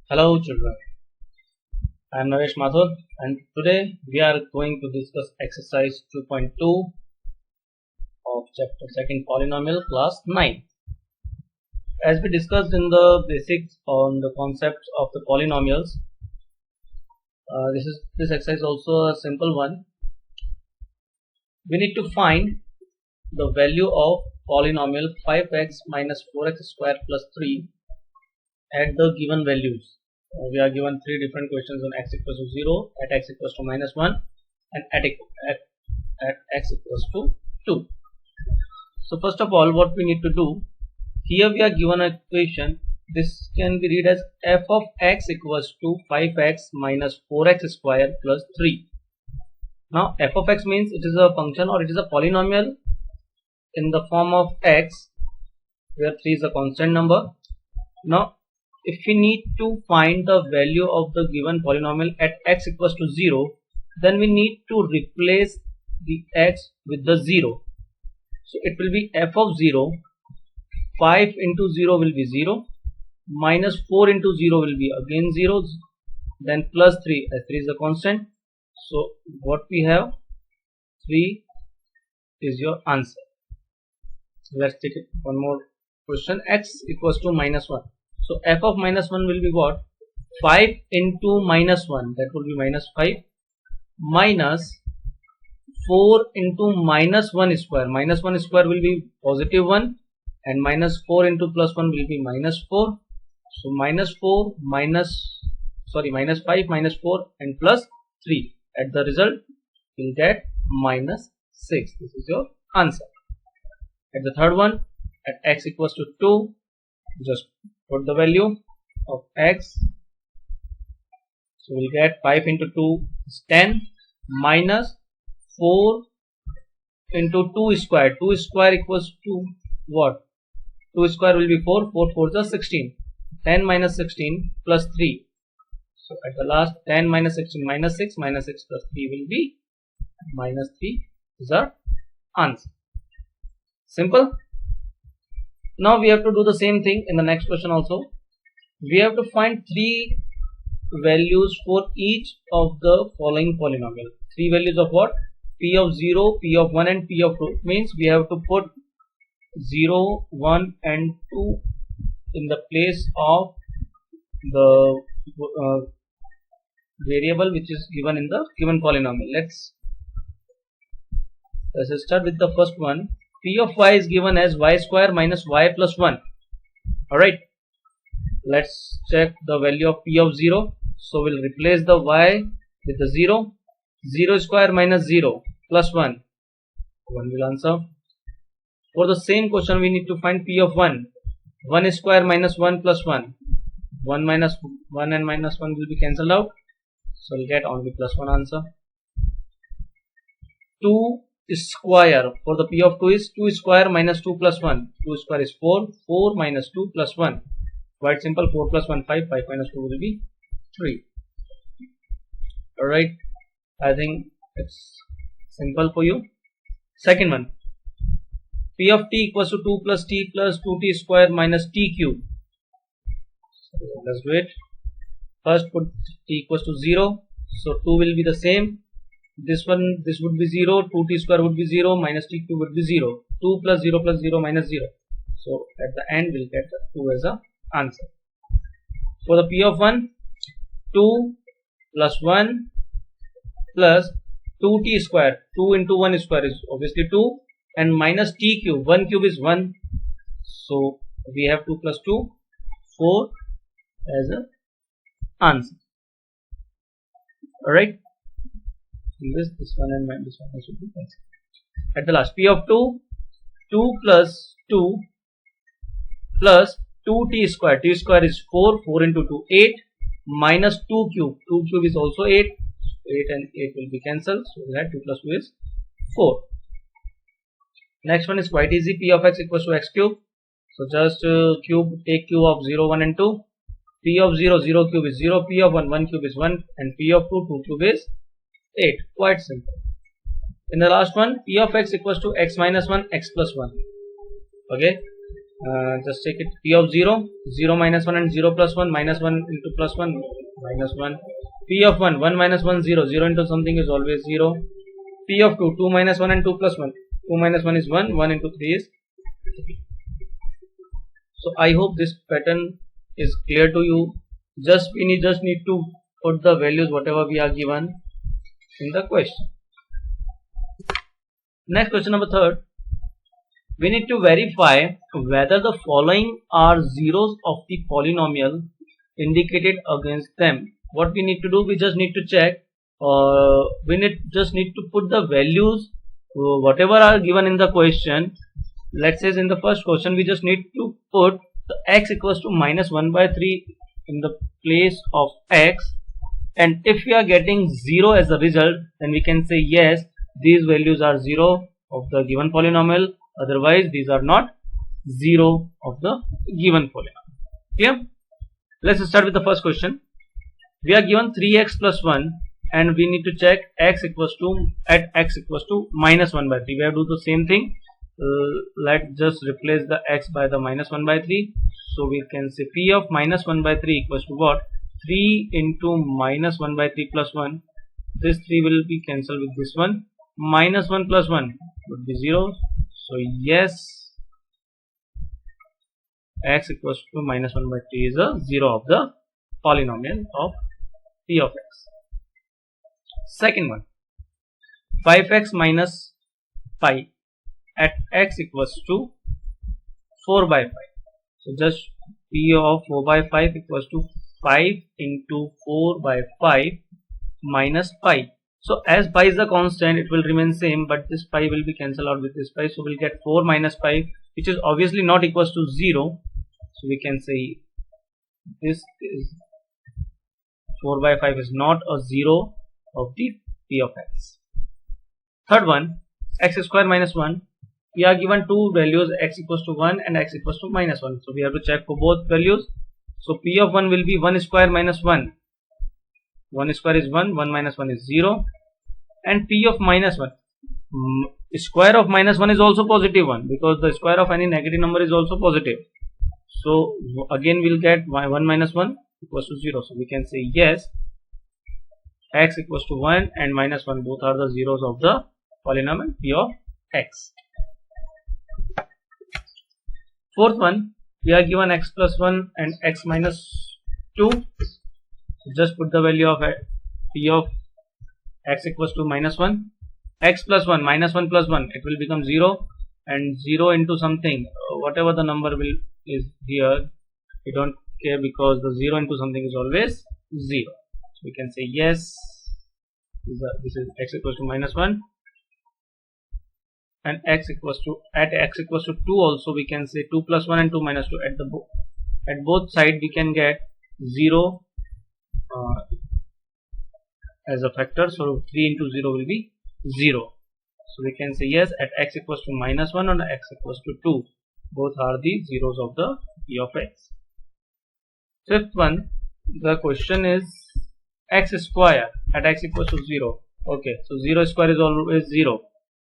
Hello children, I am Naresh Mathur and today we are going to discuss exercise 2.2 of chapter 2nd polynomial class 9. As we discussed in the basics on the concepts of the polynomials, this exercise is also a simple one. We need to find the value of polynomial 5x minus 4x square plus 3 at the given values. We are given three different questions on x equals to 0, at x equals to minus 1 and at x equals to 2. So first of all, what we need to do, here we are given an equation. This can be read as f of x equals to 5x minus 4x square plus 3. Now f of x means it is a function or it is a polynomial in the form of x, where 3 is a constant number. Now if we need to find the value of the given polynomial at x equals to 0, then we need to replace the x with the 0. So it will be f of 0, 5 into 0 will be 0, minus 4 into 0 will be again 0, then plus 3, as 3 is a constant. So what we have, 3 is your answer. So let's take it one more question. X equals to minus 1. So f of minus 1 will be what? 5 into minus 1, that will be minus 5, minus 4 into minus 1 square. Minus 1 square will be positive 1 and minus 4 into plus 1 will be minus 4. So minus 5 minus 4 and plus 3. At the result, you will get minus 6. This is your answer. At the third one, at x equals to 2, just put the value of x. So we'll get 5 into 2 is 10, minus 4 into 2 square. 2 square equals to what? 2 square will be 4. 4 4 is 16. 10 minus 16 plus 3. So at the last, 10 minus 16 minus 6, minus 6 plus 3 will be minus 3 is our answer. Simple. Now we have to do the same thing in the next question also. We have to find three values for each of the following polynomial. Three values of what? P of 0, P of 1 and P of 2. Means we have to put 0, 1 and 2 in the place of the variable which is given in the given polynomial. Let's start with the first one. P of y is given as y square minus y plus 1. Alright, let's check the value of P of 0. So we'll replace the y with the 0. 0 square minus 0 plus 1. 1 will answer. For the same question, we need to find P of 1. 1 square minus 1 plus 1. 1 minus 1 and minus 1 will be cancelled out. So we'll get only plus 1 answer. 2 square, for the P of 2 is 2 square minus 2 plus 1. 2 square is 4. 4 minus 2 plus 1. Quite simple. 4 plus 1 5. 5 minus 2 will be 3. Alright, I think it's simple for you. Second one, P of t equals to 2 plus t plus 2t square minus t cube. So let's do it. First put t equals to 0. So 2 will be the same. This would be 0, 2t square would be 0, minus t cube would be 0. 2 plus 0 plus 0 minus 0. So at the end we'll get the 2 as a answer. For the P of 1, 2 plus 1 plus 2t square. 2 into 1 square is obviously 2 and minus t cube. 1 cube is 1. So we have 2 plus 2, 4 as a answer. Alright. This one and this one should be cancelled. At the last, P of 2, 2 plus 2 plus 2t square. T square is 4, 4 into 2, 8, minus 2 cube. 2 cube is also 8. 8 and 8 will be cancelled. So that 2 plus 2 is 4. Next one is quite easy. P of x equals to x cube. So just take cube of 0, 1 and 2. P of 0, 0 cube is 0. P of 1, 1 cube is 1. And P of 2, 2 cube is 8. Quite simple. In the last one, P of x equals to x minus 1, x plus 1. Okay. Just take it p of 0, 0 minus 1 and 0 plus 1, minus 1 into plus 1, minus 1. P of 1, 1 minus 1, 0, 0 into something is always 0. P of 2, 2 minus 1 and 2 plus 1, 2 minus 1 is 1, 1 into 3 is 3. So I hope this pattern is clear to you. We just need to put the values whatever we are given in the question. Next question number 3. We need to verify whether the following are zeros of the polynomial indicated against them. What we need to do, we just need to check, just need to put the values whatever are given in the question. Let's say in the first question we just need to put the x equals to minus 1 by 3 in the place of x, and if we are getting 0 as a result, then we can say yes, these values are 0 of the given polynomial, otherwise these are not 0 of the given polynomial. Clear? Let's start with the first question. We are given 3x plus 1 and we need to check x equals to minus 1 by 3. We have to do the same thing. Let's just replace the x by the minus 1 by 3. So we can say p of minus 1 by 3 equals to what? 3 into minus 1 by 3 plus 1. This 3 will be cancelled with this one. Minus 1 plus 1 would be 0. So yes, x equals to minus 1 by 3 is a 0 of the polynomial of p of x. Second one, 5x minus pi at x equals to 4 by 5. So just p of 4 by 5 equals to 5 into 4 by 5 minus pi. So as pi is a constant, it will remain same, but this pi will be cancelled out with this pi. So we'll get 4 minus pi, which is obviously not equals to 0. So we can say this is 4 by 5 is not a 0 of the p of x. Third one, x square minus 1. We are given two values, x equals to 1 and x equals to minus 1. So we have to check for both values. So p of 1 will be 1 square minus 1. 1 square is 1, 1 minus 1 is 0. And p of minus 1. Square of minus 1 is also positive 1, because the square of any negative number is also positive. So again we'll get 1 minus 1 equals to 0. So we can say yes, x equals to 1 and minus 1 both are the zeros of the polynomial p of x. Fourth one, we are given x plus 1 and x minus 2. So just put the value of p of x equals to minus 1. X plus 1 minus 1 plus 1, it will become 0, and 0 into something, whatever the number is here, we don't care, because the 0 into something is always 0. So we can say yes, this is x equals to minus 1, and x equals to 2 also we can say 2 plus 1 and 2 minus 2. At both sides we can get 0 as a factor, so 3 into 0 will be 0. So we can say yes, at x equals to minus 1 and x equals to 2, both are the zeros of the p of x. Fifth one, the question is x square at x equals to 0. Okay, so 0 square is always 0.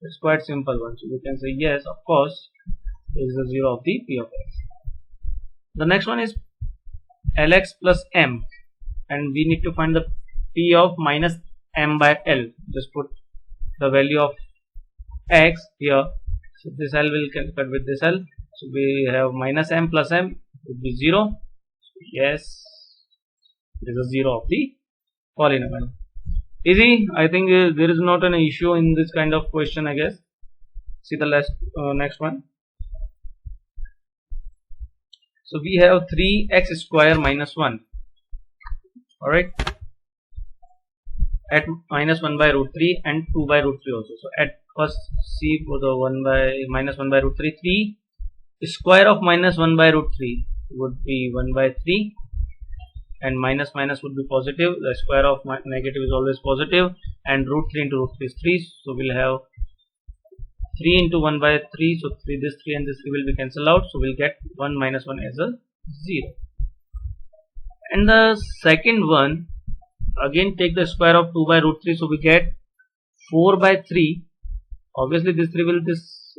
It's quite simple one. So we can say yes, of course, is the 0 of the p of x. The next one is lx plus m, and we need to find the p of minus m by l. Just put the value of x here. So this l will cut with this l. So we have minus m plus m would be 0. So yes, it is a 0 of the polynomial. Easy. I think there is not an issue in this kind of question, I guess. See the next one. So we have 3x square minus 1. Alright. At minus 1 by root 3 and 2 by root 3 also. So at first see for the minus 1 by root 3. 3 square of minus 1 by root 3 would be 1 by 3. And minus minus would be positive. The square of negative is always positive, and root 3 into root 3 is 3. So we'll have 3 into 1 by 3. So this 3 and this 3 will be cancelled out. So we'll get 1 minus 1 as a 0. And the second one, again take the square of 2 by root 3. So we get 4 by 3. Obviously this 3 will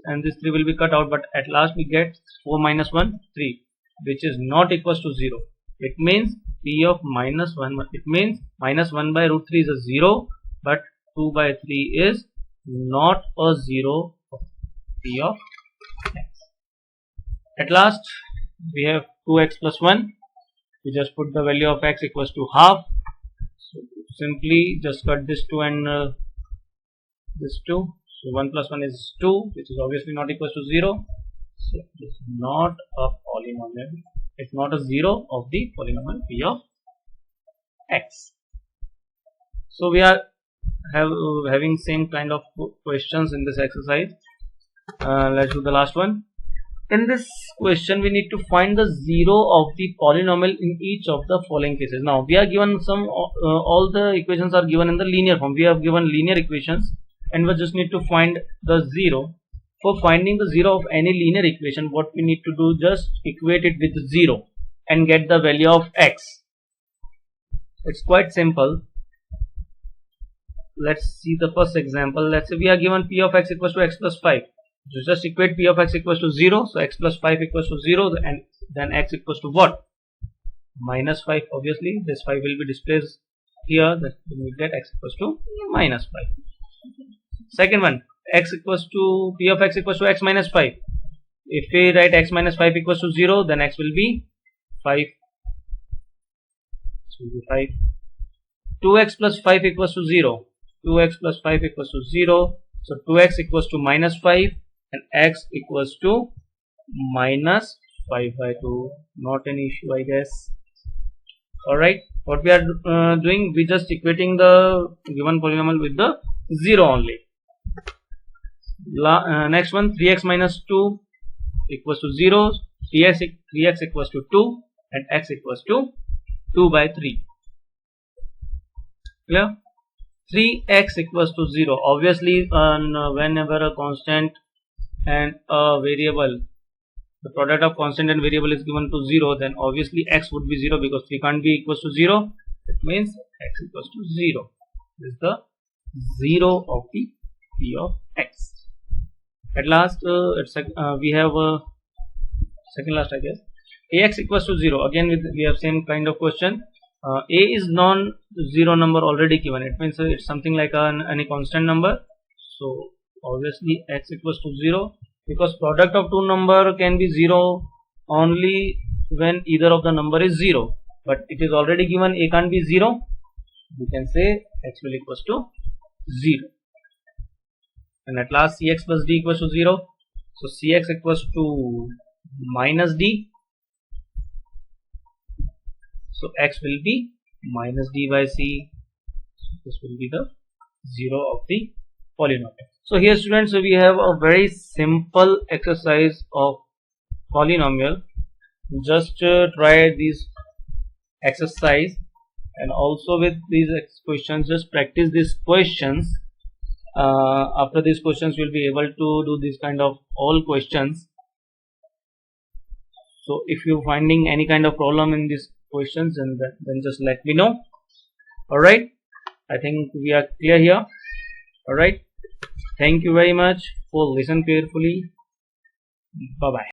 and this 3 will be cut out, but at last we get 4 minus 1 3, which is not equals to 0. It means p of minus 1, it means minus 1 by root 3 is a 0, but 2 by 3 is not a 0 of p of x. At last we have 2x plus 1. We just put the value of x equals to half. So simply just cut this 2 and this 2. So 1 plus 1 is 2, which is obviously not equals to 0. So it is not a polynomial. It's not a 0 of the polynomial p of x. So we are having same kind of questions in this exercise. Let's do the last one. In this question, we need to find the 0 of the polynomial in each of the following cases. Now we are given some all the equations are given in the linear form. We have given linear equations, and we just need to find the 0. For finding the 0 of any linear equation, what we need to do, just equate it with 0 and get the value of x. It's quite simple. Let's see the first example. Let's say we are given p of x equals to x plus 5. So just equate p of x equals to 0. So x plus 5 equals to 0, and then x equals to what? Minus 5. Obviously this 5 will be displaced here, that we get x equals to minus 5. Second one, x equals to p of x equals to x minus 5. If we write x minus 5 equals to 0, then x will be 5. This will be 5. 2x plus 5 equals to 0. 2x plus 5 equals to 0. So 2x equals to minus 5 and x equals to minus 5 by 2. Not an issue, I guess. Alright, what we are doing, we just equating the given polynomial with the 0 only. Next one, 3x minus 2 equals to 0. 3x equals to 2 and x equals to 2 by 3. Clear? 3x equals to 0. Obviously whenever a constant and a variable, the product of constant and variable is given to 0, then obviously x would be 0, because 3 can't be equals to 0. It means x equals to 0. This is the 0 of the p of x. At last we have second last, I guess, ax equals to 0. Again we have same kind of question. A is non-zero number already given. It means it's something like any constant number. So obviously x equals to 0, because product of two number can be 0 only when either of the number is 0. But it is already given a can't be 0. We can say x will equals to 0. And at last cx plus d equals to 0. So cx equals to minus d. So x will be minus d by c. So this will be the 0 of the polynomial. So here students, we have a very simple exercise of polynomial. Just try this exercise, and also with these questions, just practice these questions. After these questions, you will be able to do this kind of all questions. So if you're finding any kind of problem in these questions, then just let me know. Alright, I think we are clear here. Alright, thank you very much for listening carefully. Bye bye.